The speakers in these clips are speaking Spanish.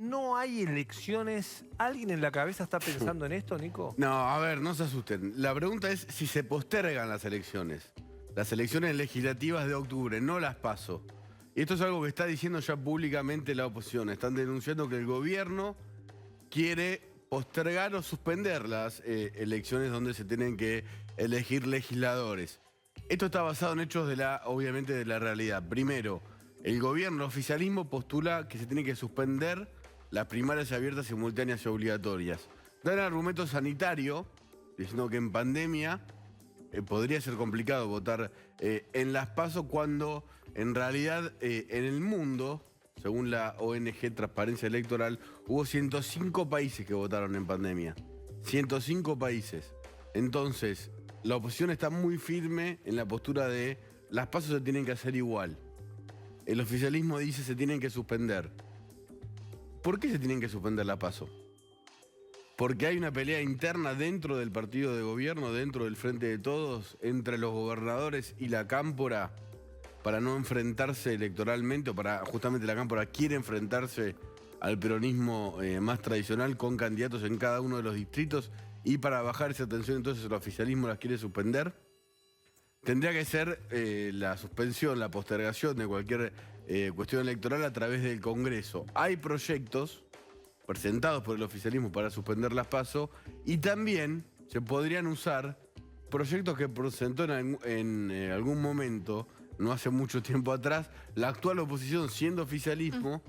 no hay elecciones. ¿Alguien en la cabeza está pensando en esto, Nico? No, a ver, no se asusten. La pregunta es si se postergan las elecciones. Las elecciones legislativas de octubre, no las PASO. Y esto es algo que está diciendo ya públicamente la oposición. Están denunciando que el gobierno quiere postergar o suspender las elecciones donde se tienen que elegir legisladores. Esto está basado en hechos obviamente de la realidad. Primero, el gobierno, el oficialismo postula que se tiene que suspender las primarias abiertas, simultáneas y obligatorias. Dan argumento sanitario, diciendo que en pandemia podría ser complicado votar en las PASO cuando en realidad en el mundo, según la ONG Transparencia Electoral, hubo 105 países que votaron en pandemia. 105 países. Entonces, la oposición está muy firme en la postura de las PASO se tienen que hacer igual. El oficialismo dice se tienen que suspender. ¿Por qué se tienen que suspender las PASO? Porque hay una pelea interna dentro del partido de gobierno, dentro del Frente de Todos, entre los gobernadores y la Cámpora, para no enfrentarse electoralmente, o para justamente la Cámpora quiere enfrentarse al peronismo más tradicional con candidatos en cada uno de los distritos, y para bajar esa tensión entonces el oficialismo las quiere suspender. Tendría que ser la suspensión, la postergación de cualquier cuestión electoral a través del Congreso. Hay proyectos presentados por el oficialismo para suspender las PASO y también se podrían usar proyectos que presentó en algún momento, no hace mucho tiempo atrás, la actual oposición siendo oficialismo,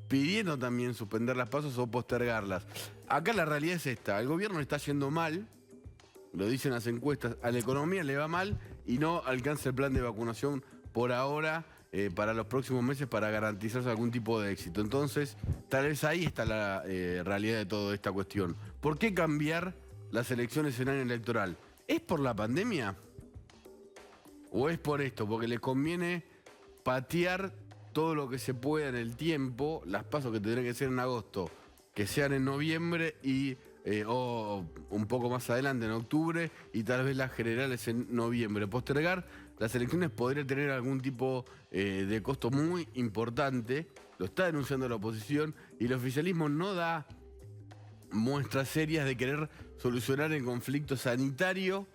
pidiendo también suspender las PASO o postergarlas. Acá la realidad es esta, el gobierno le está yendo mal, lo dicen las encuestas, a la economía le va mal y no alcanza el plan de vacunación por ahora para los próximos meses para garantizarse algún tipo de éxito. Entonces, tal vez ahí está la realidad de toda esta cuestión. ¿Por qué cambiar las elecciones en año electoral? ¿Es por la pandemia? ¿O es por esto? Porque les conviene patear todo lo que se pueda en el tiempo, las PASO que tendrían que ser en agosto, que sean en noviembre o un poco más adelante en octubre y tal vez las generales en noviembre. Postergar las elecciones podría tener algún tipo de costo muy importante, lo está denunciando la oposición y el oficialismo no da muestras serias de querer solucionar el conflicto sanitario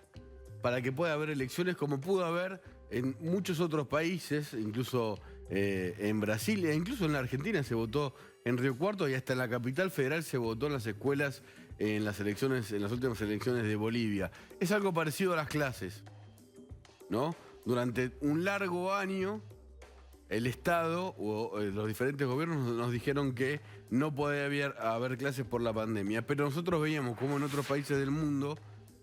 para que pueda haber elecciones como pudo haber en muchos otros países, incluso en Brasil e incluso en la Argentina se votó en Río Cuarto y hasta en la capital federal se votó en las escuelas en las elecciones, en las últimas elecciones de Bolivia. Es algo parecido a las clases, ¿no? Durante un largo año el Estado o los diferentes gobiernos nos dijeron que no podía haber clases por la pandemia, pero nosotros veíamos como en otros países del mundo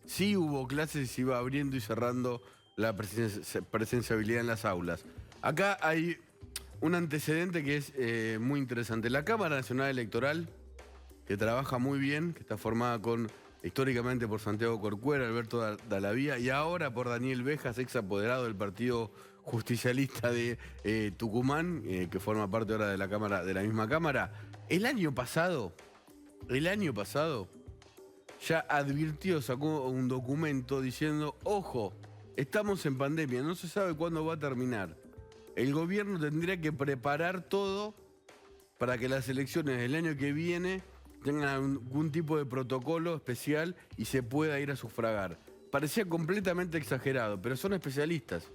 sí hubo clases y se iba abriendo y cerrando la presenciabilidad en las aulas. Acá hay un antecedente que es muy interesante. La Cámara Nacional Electoral, que trabaja muy bien, que está formada históricamente por Santiago Corcuera, Alberto Dallavía y ahora por Daniel Bejas, ex apoderado del Partido Justicialista de Tucumán, que forma parte ahora de la Cámara, de la misma Cámara. El año pasado, ya advirtió, sacó un documento diciendo, ojo, estamos en pandemia, no se sabe cuándo va a terminar. El gobierno tendría que preparar todo para que las elecciones del año que viene tengan algún tipo de protocolo especial y se pueda ir a sufragar. Parecía completamente exagerado, pero son especialistas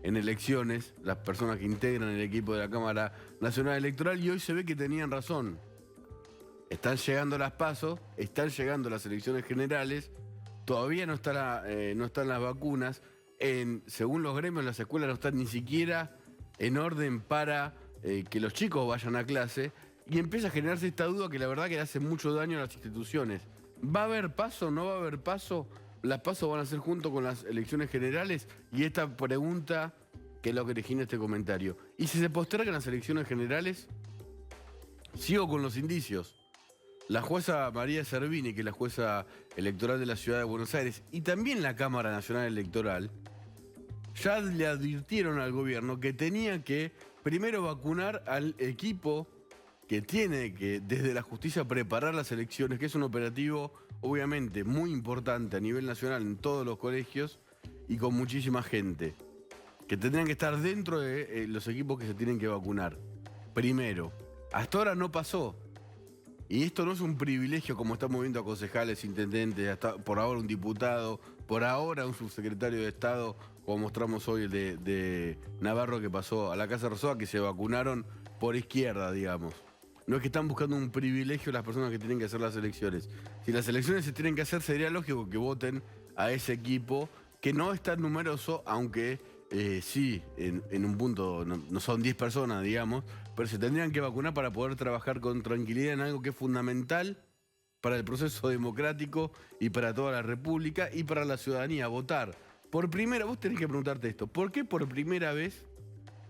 en elecciones, las personas que integran el equipo de la Cámara Nacional Electoral, y hoy se ve que tenían razón. Están llegando las PASO, están llegando las elecciones generales, todavía no están las vacunas, según los gremios las escuelas no están ni siquiera en orden para que los chicos vayan a clase, y empieza a generarse esta duda que la verdad que le hace mucho daño a las instituciones. ¿Va a haber PASO? ¿No va a haber PASO? ¿Las PASO van a ser junto con las elecciones generales? Y esta pregunta que es lo que origina este comentario. ¿Y si se postergan las elecciones generales? Sigo con los indicios. La jueza María Servini, que es la jueza electoral de la Ciudad de Buenos Aires, y también la Cámara Nacional Electoral, ya le advirtieron al gobierno que tenía que primero vacunar al equipo que tiene que desde la justicia preparar las elecciones, que es un operativo obviamente muy importante a nivel nacional en todos los colegios y con muchísima gente, que tendrían que estar dentro de los equipos que se tienen que vacunar. Primero, hasta ahora no pasó. Y esto no es un privilegio como estamos viendo a concejales, intendentes, hasta por ahora un diputado, por ahora un subsecretario de Estado, como mostramos hoy el de Navarro que pasó a la Casa Rosada, que se vacunaron por izquierda, digamos. No es que están buscando un privilegio las personas que tienen que hacer las elecciones. Si las elecciones se tienen que hacer, sería lógico que voten a ese equipo, que no es tan numeroso, aunque sí, en un punto no son 10 personas, digamos, pero se tendrían que vacunar para poder trabajar con tranquilidad en algo que es fundamental para el proceso democrático y para toda la República y para la ciudadanía, votar. Vos tenés que preguntarte esto, ¿por qué por primera vez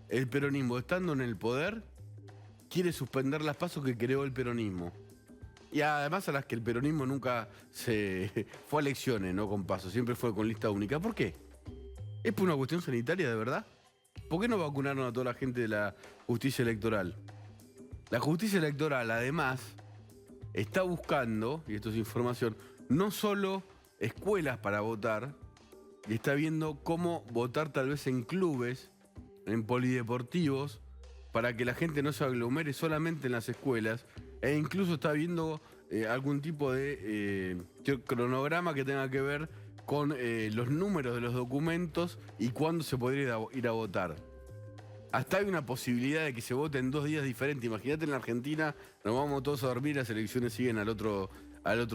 el peronismo, estando en el poder, quiere suspender las pasos que creó el peronismo? Y además a las que el peronismo nunca se fue a elecciones, no con pasos, siempre fue con lista única. ¿Por qué? ¿Es por una cuestión sanitaria de verdad? ¿Por qué no vacunaron a toda la gente de la justicia electoral? La justicia electoral, además, está buscando, y esto es información, no solo escuelas para votar, y está viendo cómo votar tal vez en clubes, en polideportivos, para que la gente no se aglomere solamente en las escuelas, e incluso está viendo algún tipo de cronograma que tenga que ver con los números de los documentos y cuándo se podría ir a votar. Hasta hay una posibilidad de que se vote en 2 días diferentes. Imagínate en la Argentina, nos vamos todos a dormir, las elecciones siguen al otro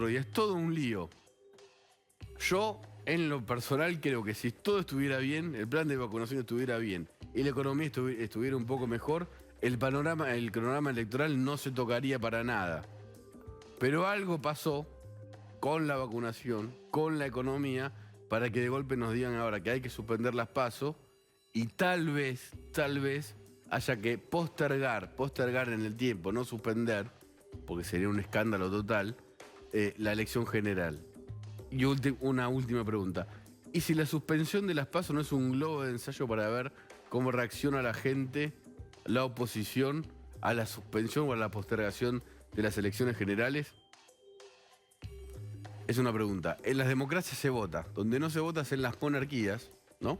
día. Es todo un lío. Yo, en lo personal, creo que si todo estuviera bien, el plan de vacunación estuviera bien y la economía estuviera un poco mejor, el cronograma electoral no se tocaría para nada. Pero algo pasó con la vacunación, con la economía, para que de golpe nos digan ahora que hay que suspender las PASO y tal vez haya que postergar en el tiempo, no suspender, porque sería un escándalo total, la elección general. Y una última pregunta. ¿Y si la suspensión de las PASO no es un globo de ensayo para ver cómo reacciona la gente, la oposición, a la suspensión o a la postergación de las elecciones generales? Es una pregunta. En las democracias se vota. Donde no se vota es en las monarquías, ¿no?